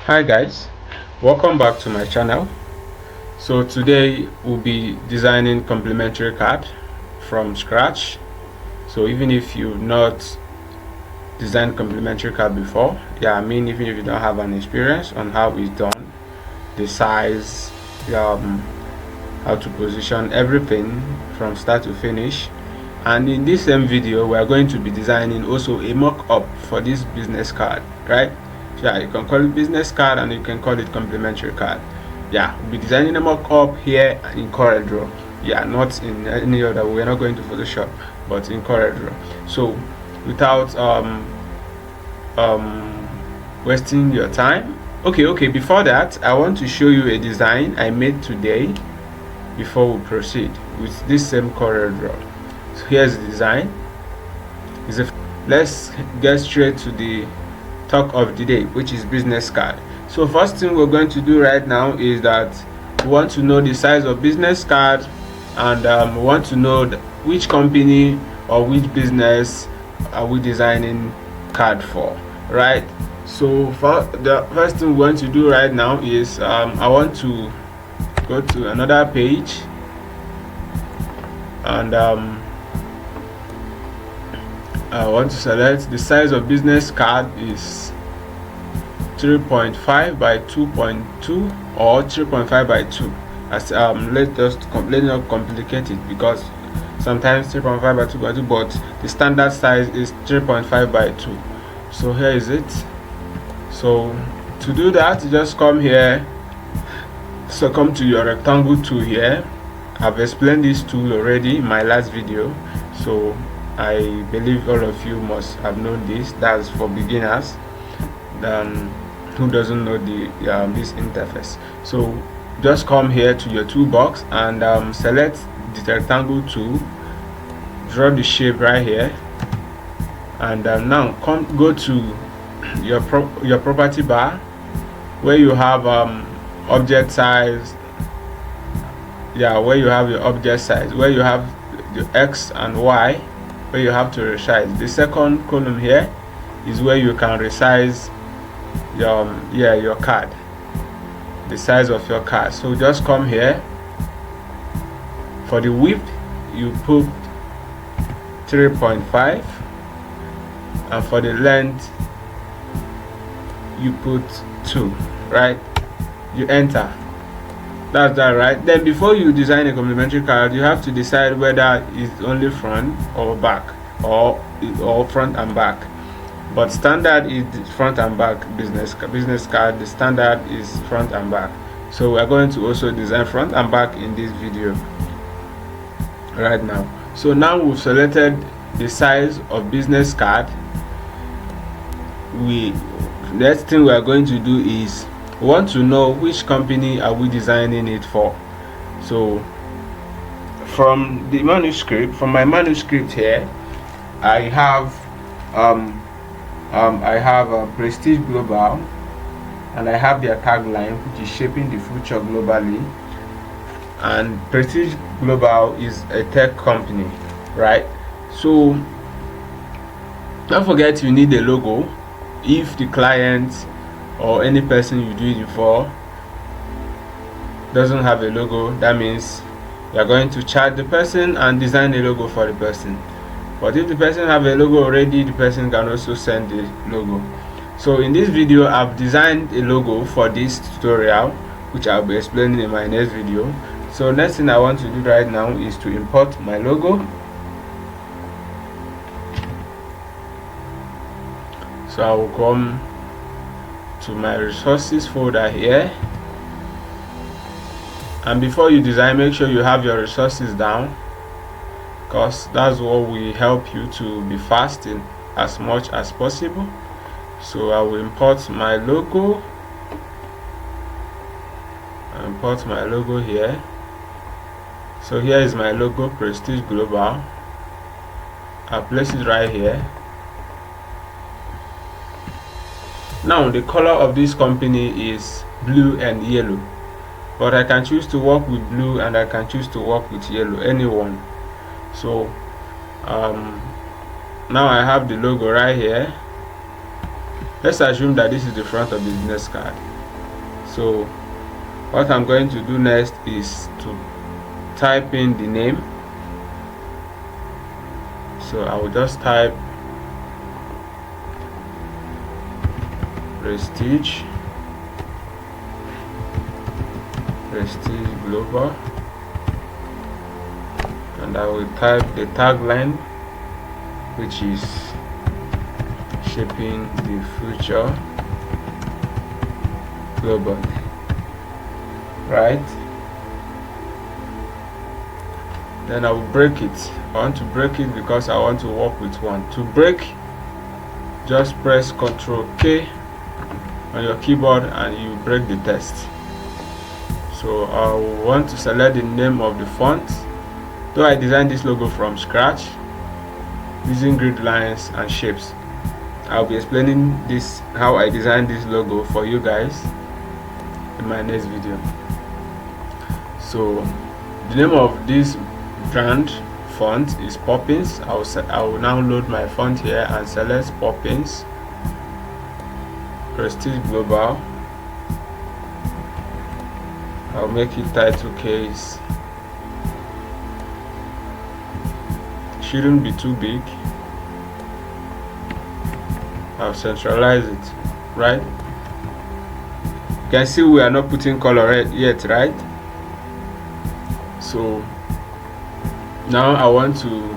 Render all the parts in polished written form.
Hi guys, welcome back to my channel. So today we'll be designing complementary card from scratch. So even if you've not designed complementary card before, even if you don't have an experience on how it's done, the size, how to position everything from start to finish. And in this same video we are going to be designing also a mock-up for this business card, right? You can call it business card and you can call it complementary card. We'll be designing a mock-up here in CorelDRAW. Not in any other. We're not going to Photoshop, but in CorelDRAW. So without wasting your time, okay, before that I want to show you a design I made today before we proceed with this same CorelDRAW. So here's the design. Let's get straight to the talk of the day, which is business card. So first thing we're going to do right now is that we want to know the size of business card, and we want to know which company or which business are we designing card for, right? So for the first thing we want to do right now is I want to go to another page, and I want to select the size of business card is 3.5 by 2.2 or 3.5 by 2. As let's not complicate it, because sometimes 3.5 by 2.2, but the standard size is 3.5 by 2. So here is it. So to do that, just come here. So come to your rectangle tool here. I've explained this tool already in my last video, so I believe all of you must have known this. That's for beginners who doesn't know the this interface. So just come here to your toolbox and select the rectangle tool, draw the shape right here, and now go to your property bar where you have object size. Where you have your object size, where you have the X and Y, where you have to resize. The second column here is where you can resize your card, the size of your card. So just come here. For the width you put 3.5, and for the length you put 2, right? You enter. That's that, right? Then before you design a complementary card, you have to decide whether it's only front or back, or front and back. But standard is front and back. Business card, the standard is front and back. So we're going to also design front and back in this video right now. So now we've selected the size of business card. Next thing we are going to do is we want to know which company are we designing it for. So from my manuscript here, I have Prestige Global, and I have their tagline, which is shaping the future globally. And Prestige Global is a tech company, right? So don't forget you need a logo. If the client or any person you do it for doesn't have a logo, that means you're going to charge the person and design a logo for the person. But if the person have a logo already, the person can also send the logo. So in this video I've designed a logo for this tutorial, which I'll be explaining in my next video. So next thing I want to do right now is to import my logo. So I will come to my resources folder here, and before you design, make sure you have your resources down, because that's what will help you to be fast in as much as possible. So I will import my logo. I import my logo here. So here is my logo, Prestige Global. I'll place it right here. Now the color of this company is blue and yellow, but I can choose to work with blue and I can choose to work with yellow, anyone. So now I have the logo right here. Let's assume that this is the front of the business card. So what I'm going to do next is to type in the name. So I will just type Prestige Global, and I will type the tagline, which is shaping the future globally, right? Then I will break it. I want to break it because I want to work with one. To break, just press Ctrl K on your keyboard and you break the text. So I want to select the name of the font. Though I designed this logo from scratch using grid lines and shapes, I'll be explaining this, how I designed this logo for you guys, in my next video. So the name of this brand font is Poppins. I will now load my font here and select Poppins Prestige Global. I'll make it title case. Shouldn't be too big. I'll centralize it, right? You can see we are not putting color yet, right? So now I want to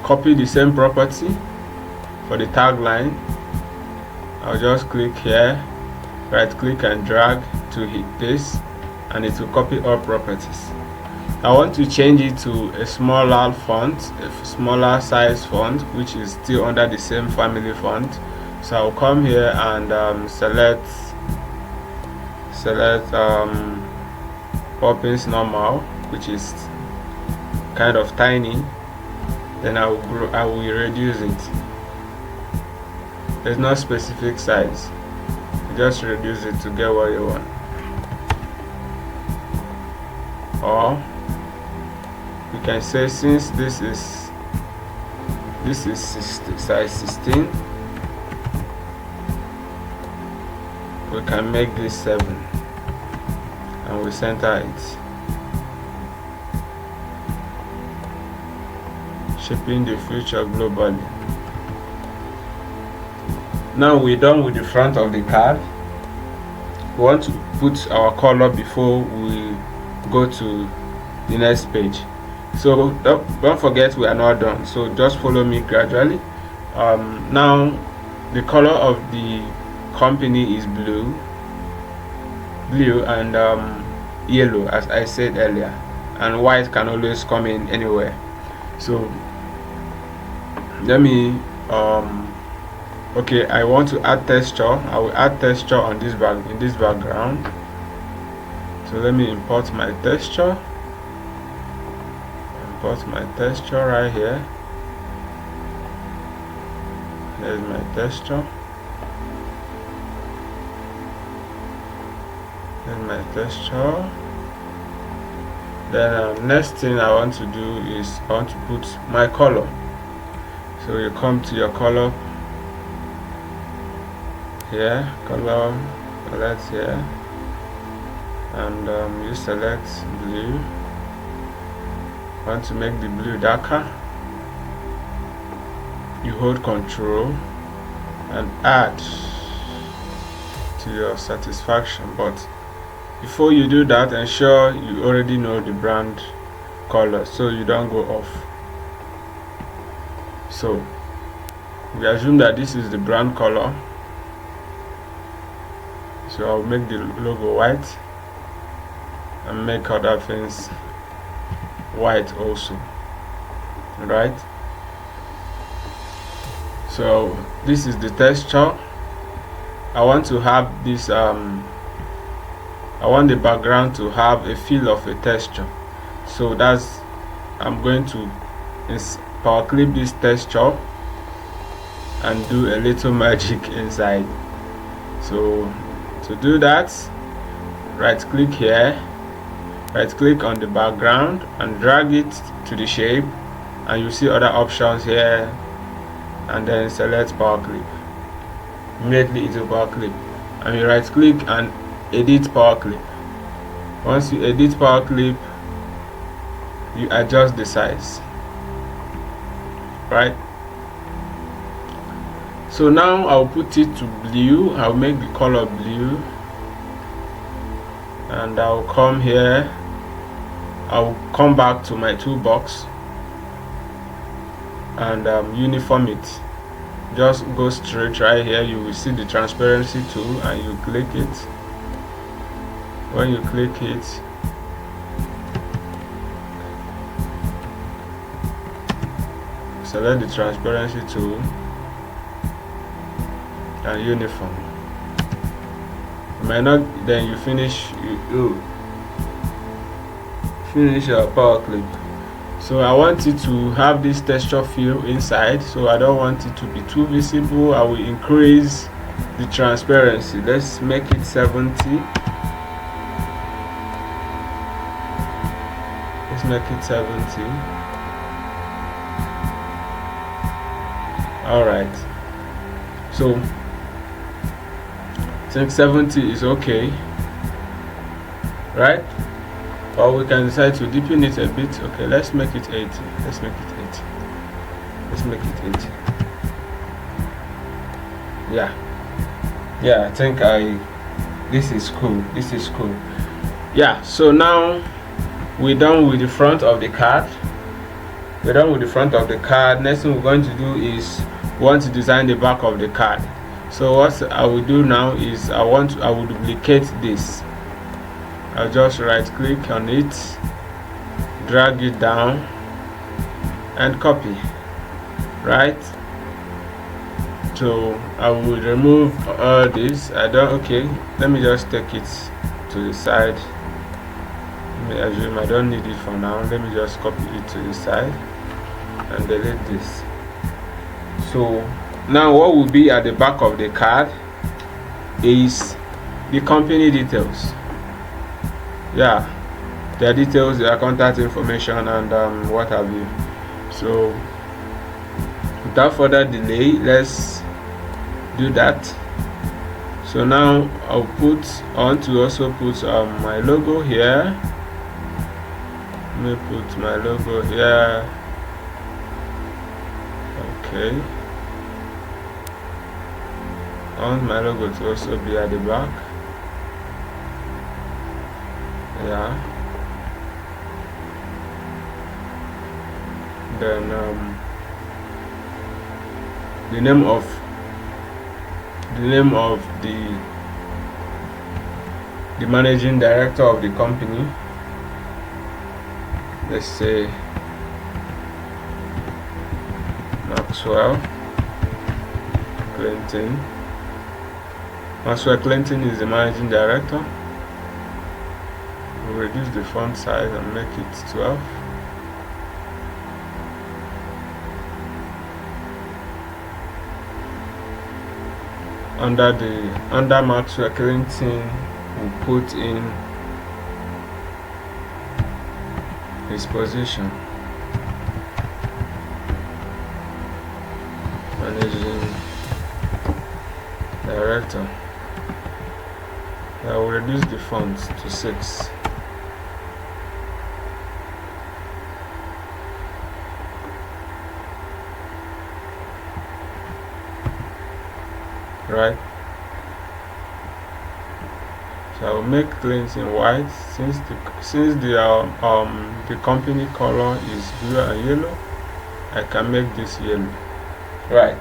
copy the same property for the tagline. I'll just click here, right click and drag to hit this, and it will copy all properties. I want to change it to a smaller font, a smaller size font, which is still under the same family font. So I'll come here and select Poppins normal, which is kind of tiny. Then I will reduce it. There's no specific size, just reduce it to get what you want. Or you can say, since this is size 16, we can make this 7 and we center it. Shaping the future globally. Now we're done with the front of the card. We want to put our color before we go to the next page. So don't forget, we are not done, so just follow me gradually. Now the color of the company is blue and yellow, as I said earlier, and white can always come in anywhere. So let me okay, I want to add texture. I will add texture on this in this background. So let me import my texture. Import my texture right here. Here's my texture. Here's my texture. Then next thing I want to do is I want to put my color. So you come to your color here, color palette here, and you select blue. Want to make the blue darker, you hold Control and add to your satisfaction. But before you do that, ensure you already know the brand color so you don't go off. So we assume that this is the brand color, so I'll make the logo white and make other things white also, right? So this is the texture. I want to have this I want the background to have a feel of a texture, so that's I'm going to power clip this texture and do a little magic inside. So to do that, right click here, right click on the background and drag it to the shape, and you see other options here, and then select power clip. Immediately it will power clip, and you right click and edit power clip. Once you edit power clip, you adjust the size, right? So now I'll put it to blue. I'll make the color blue, and I'll come here. I'll come back to my toolbox and uniform it. Just go straight right here. You will see the transparency tool, and you click it. When you click it, select the transparency tool and uniform. You might not, then you finish finish your power clip. So I want it to have this texture fill inside, so I don't want it to be too visible. I will increase the transparency. Let's make it 70. Let's make it 70. Alright, so I think 70 is okay, right? Or we can decide to deepen it a bit. Okay, let's make it 80. Let's make it 80. Let's make it 80. Yeah, I think this is cool. This is cool. Yeah, so now we're done with the front of the card. We're done with the front of the card. Next thing we're going to do is we want to design the back of the card. So what I will do now is I will duplicate this. I'll just right click on it, drag it down and copy, right? So I will remove all this. Okay, let me just take it to the side. Let me assume I don't need it for now. Let me just copy it to the side and delete this. So now what will be at the back of the card is the company details. Yeah, their details, their contact information, and what have you. So without further delay, let's do that. So now I'll also put my logo here. Let me put my logo here. Okay, I want my logo to also be at the back. Yeah, then the name of the managing director of the company, let's say Maxwell Clinton. Maxwell Clinton is the managing director. We'll reduce the font size and make it 12. Under Maxwell Clinton, we'll put in his position, managing director. I will reduce the font to 6. Right, so I will make Clinton white. Since the company color is blue and yellow, I can make this yellow. Right,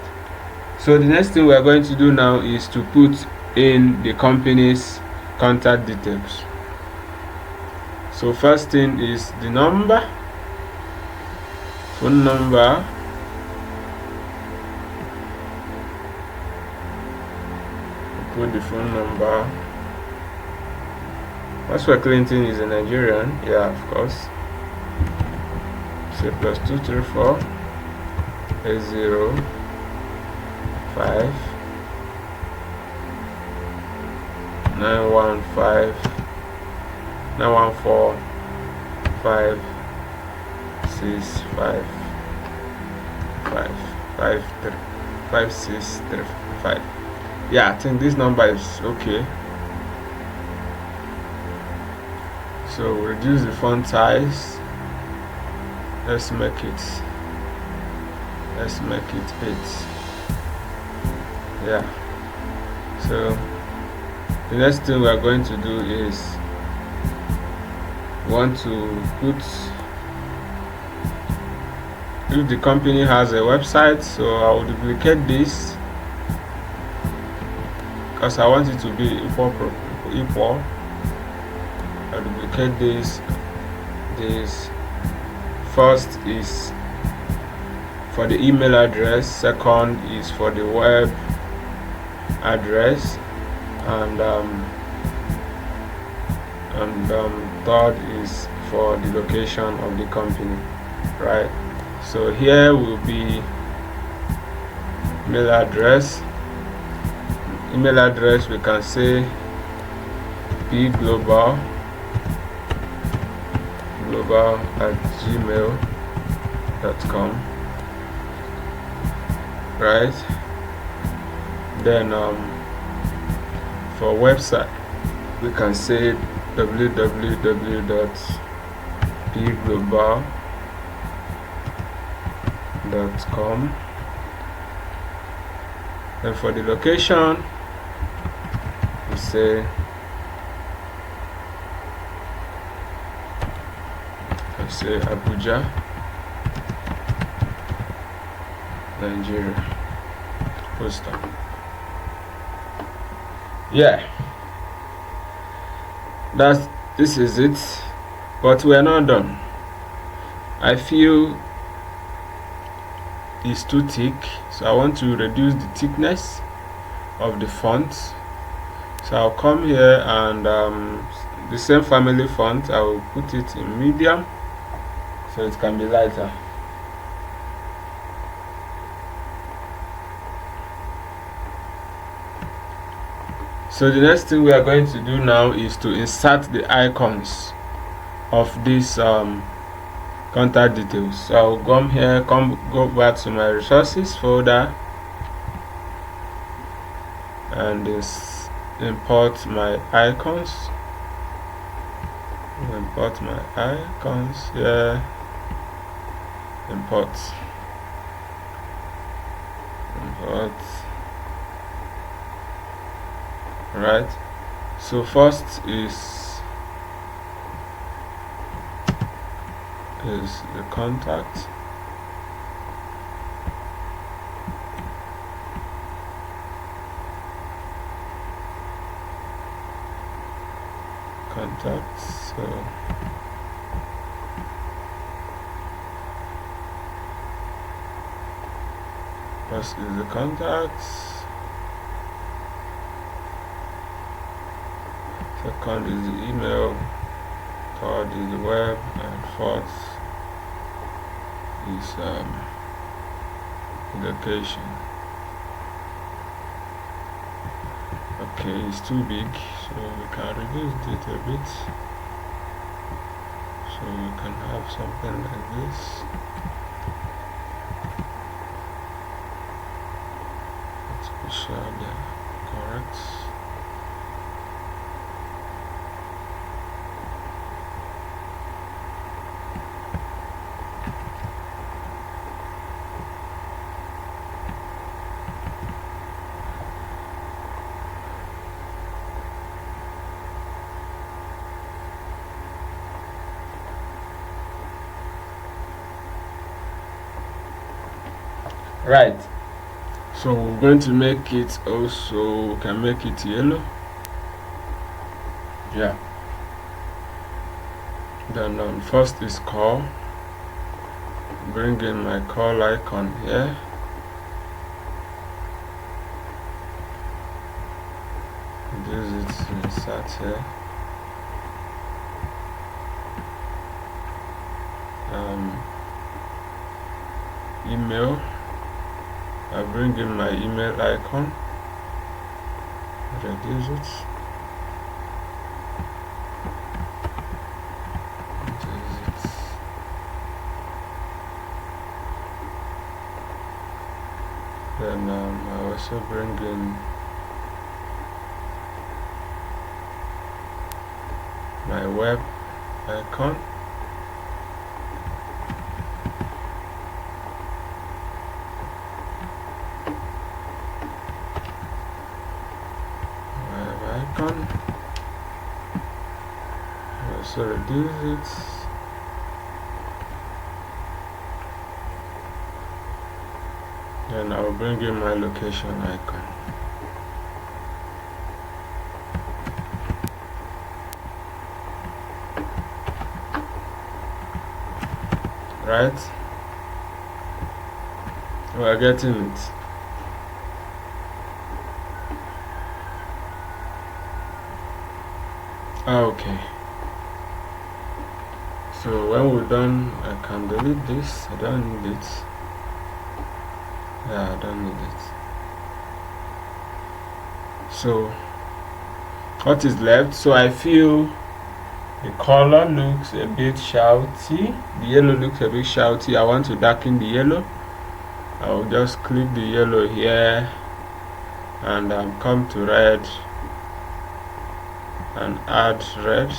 so the next thing we are going to do now is to put in the company's contact details. So first thing is the number, phone number, put the phone number. Maxwell Clinton is a Nigerian, yeah, of course. Say +234 80 5 915 914 5 6 5 5 5 3 5 6 3 5. Yeah, I think this number is okay. So reduce the font size. Let's make it 8. Yeah. So the next thing we are going to do is want to put, if the company has a website, so I will duplicate this because I want it to be equal. I'll duplicate this. First is for the email address, second is for the web address, and third is for the location of the company, right? So here will be email address. Email address, we can say global@gmail.com, right? Then for website, we can say www.bglobal.com. And for the location, we say Abuja, Nigeria. Postal. Yeah, this is it, but we are not done. I feel it's too thick, so I want to reduce the thickness of the font. So I'll come here and the same family font, I will put it in medium so it can be lighter. So the next thing we are going to do now is to insert the icons of this contact details. So I'll come here, go back to my resources folder, and import my icons. Import my icons here. Import. Right. So first is the contact. So first is the contacts, second is the email, third is the web, and fourth is location. Okay, it's too big, so we can reduce it a bit, so we can have something like this. Let's be sure they're correct. Right, so we're going to make it also, we can make it yellow. Yeah. Then first is call. Bring in my call icon here. Use it to insert here. Email. I bring in my email icon, reduce it, then I also bring in my web icon. Icon. Also reduce it. Then I will bring in my location icon. Right? We are getting it. Okay. So when we're done, I can delete this. I don't need it. Yeah, I don't need it. So what is left? So I feel the color looks a bit shouty. The yellow looks a bit shouty. I want to darken the yellow. I will just click the yellow here and come to red and add red,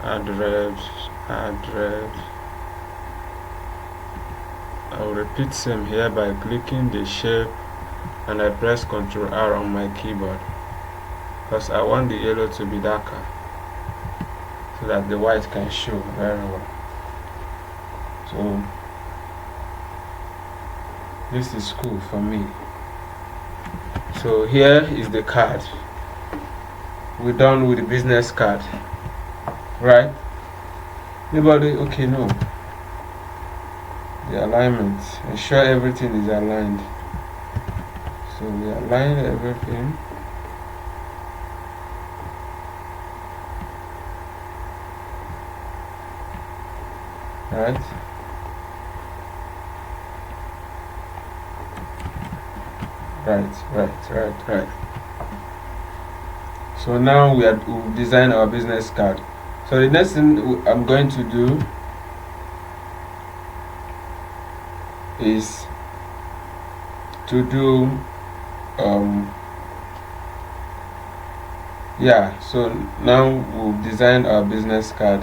add red, add red. I will repeat same here by clicking the shape and I press Ctrl R on my keyboard because I want the yellow to be darker so that the white can show very well. So this is cool for me. So here is the card. We're done with the business card, right? Anybody? Okay, no. The alignment. Ensure everything is aligned. So we align everything. Right? Right. So now we'll design our business card. So the next thing I'm going to do is to do yeah, so now we'll design our business card.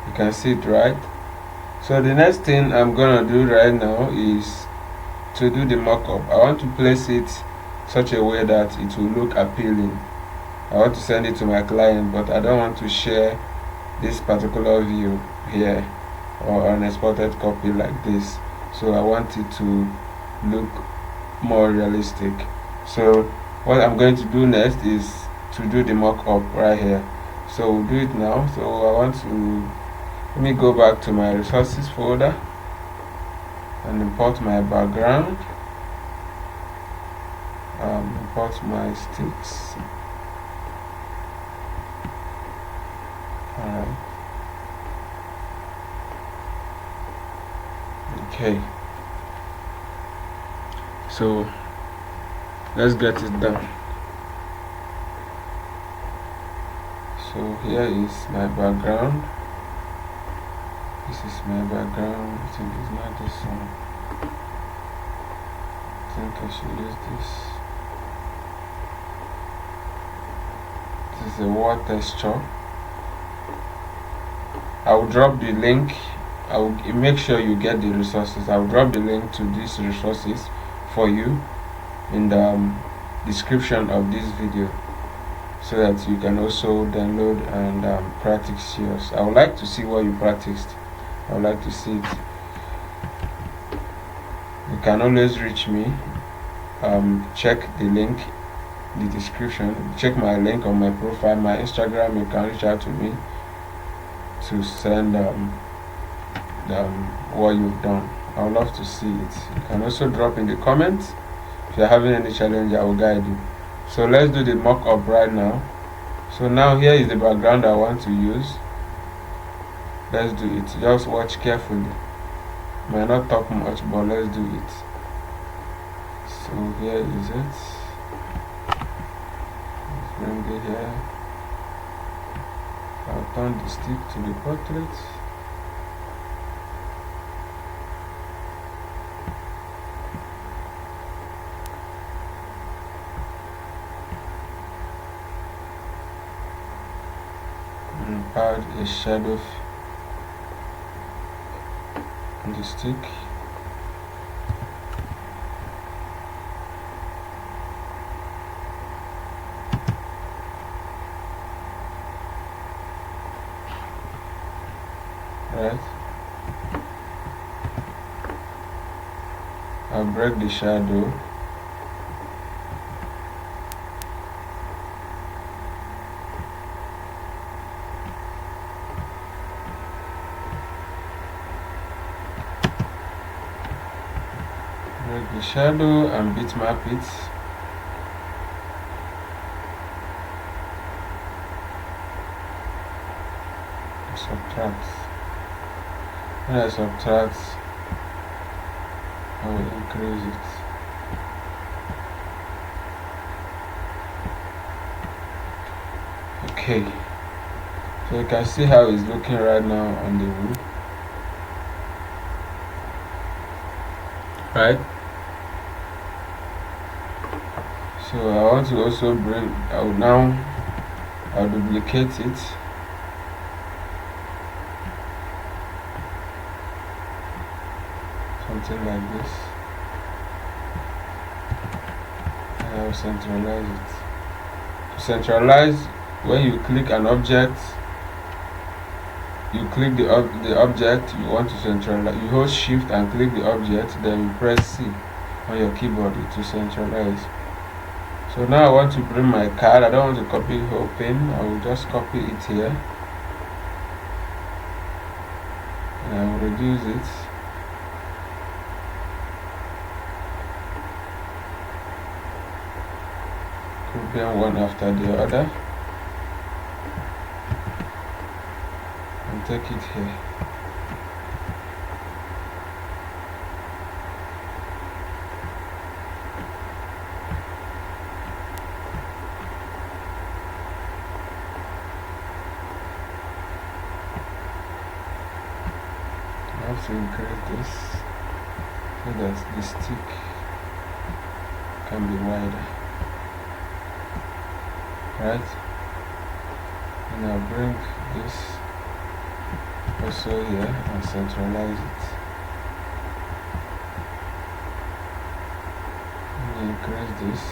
You can see it, right? So the next thing I'm gonna do right now is to do the mock-up. I want to place it such a way that it will look appealing. I want to send it to my client, but I don't want to share this particular view here or an exported copy like this. So I want it to look more realistic. So what I'm going to do next is to do the mock-up right here. So we'll do it now. So I want to, let me go back to my resources folder and import my background, import my sticks. Alright. Okay. So let's get it done. So here is my background. This is my background. I think it's not this one. I think I should use this. This is a wall texture. I will drop the link. I will make sure you get the resources. I will drop the link to these resources for you in the description of this video, so that you can also download and practice yours. I would like to see what you practiced. I would like to see it. You can always reach me. Check the link in the description. Check my link on my profile, my Instagram. You can reach out to me to send what you've done. I would love to see it. You can also drop in the comments. If you're having any challenge, I will guide you. So let's do the mock-up right now. So now here is the background I want to use. Let's do it. Just watch carefully. Might not talk much, but let's do it. So here is it. Let's bring it here. I'll turn the stick to the portrait. and add a shadow on the stick. Right, I'll break the shadow. Break the shadow and bitmap it. Subtract. When I subtract, I will increase it. Okay, so you can see how it's looking right now on the wood. Right, so I want to also I'll duplicate it. Something like this, and I'll centralize it. To centralize, when you click an object, you click the object you want to centralize, you hold shift and click the object, then you press C on your keyboard to centralize. So now I want to bring my card. I don't want to copy the whole pin, I will just copy it here and I will reduce it. Group them one after the other and take it here. I have to increase this so that the stick can be wider. Right, and I'll bring this also here and centralize it. And increase this.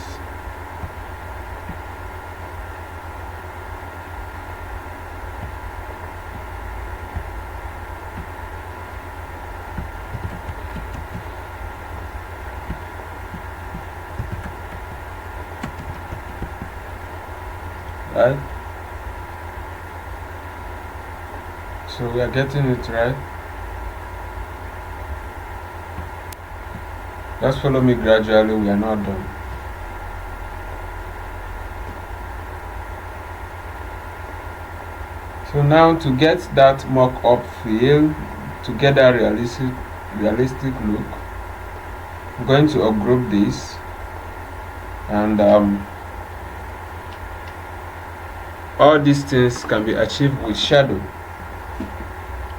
Right, so we are getting it right. Just follow me gradually, we are not done. So now to get that mock-up feel, to get that realistic look, I'm going to ungroup this and all these things can be achieved with shadow.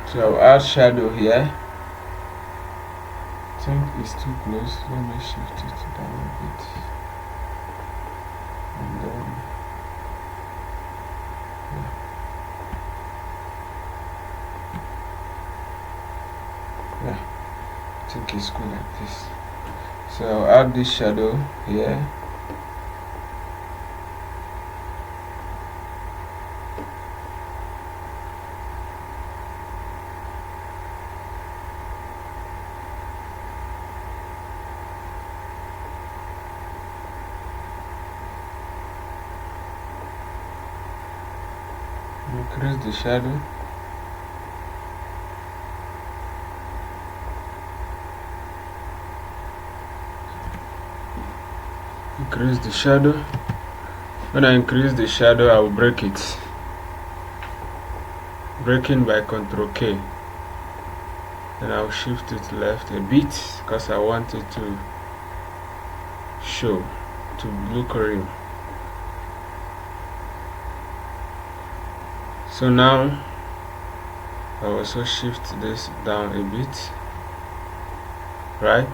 So I'll add shadow here. I think it's too close. Let me shift it down a bit. And then yeah, I think it's good like this. So I'll add this shadow here. Increase the shadow. Increase the shadow. When I increase the shadow, I will break it. Breaking by Ctrl K. Then I'll shift it left a bit because I want it to show, to look real. So now I'll also shift this down a bit, right?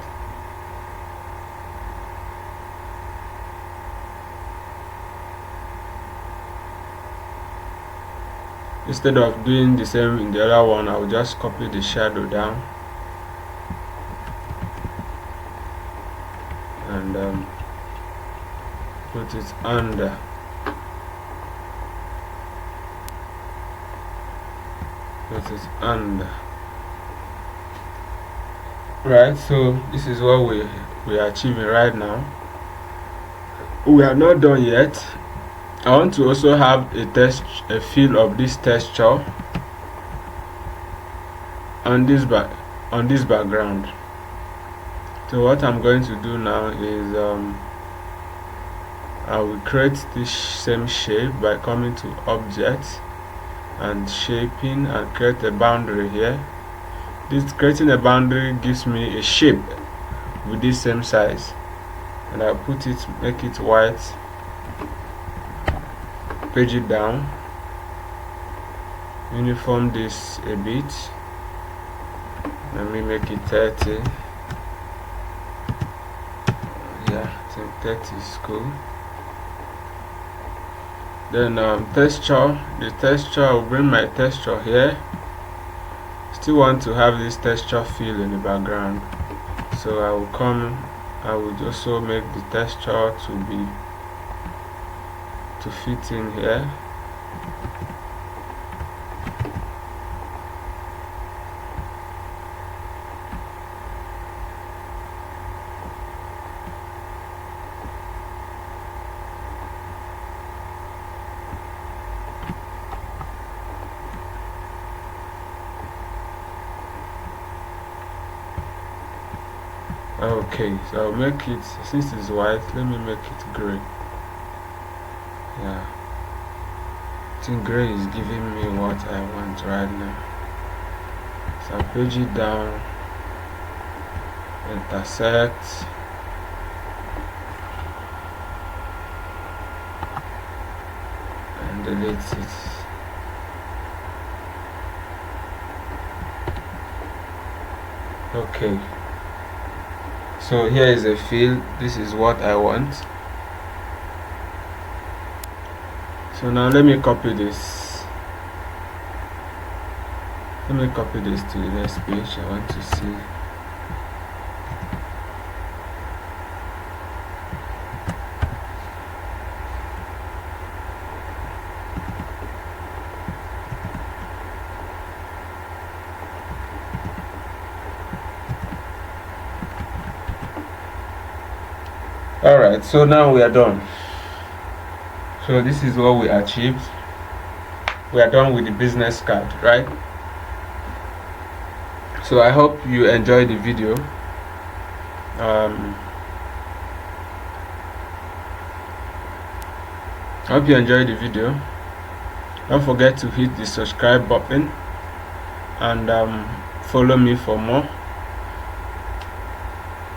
instead of doing the same in the other one, I will just copy the shadow down and put it under. Put it under. Right, so this is what we are achieving right now. We are not done yet. I want to also have a feel of this texture on this background. So what I'm going to do now is I will create this same shape by coming to Object and Shaping and create a boundary here. This creating a boundary gives me a shape with this same size, and I'll make it white, page it down, uniform this a bit. Let me make it 30. Yeah, I think 30 is cool. Then texture, the texture, I'll bring my texture here. Still want to have this texture feel in the background, so I would also make the texture to fit in here. Okay, so I'll make it, since it's white, let me make it gray. Yeah, I think gray is giving me what I want right now. So I'll page it down, intersect, and delete it. Okay, so here is a fill. This is what I want. So now let me copy this. Let me copy this to the next page. I want to see. Alright, so now we are done. So this is what we achieved. We are done with the business card, right? So I hope you enjoyed the video. I hope you enjoyed the video. Don't forget to hit the subscribe button and follow me for more.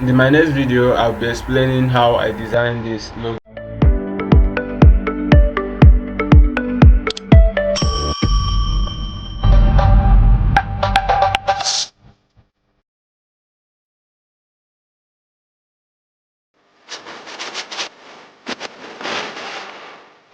In my next video, I'll be explaining how I designed this logo.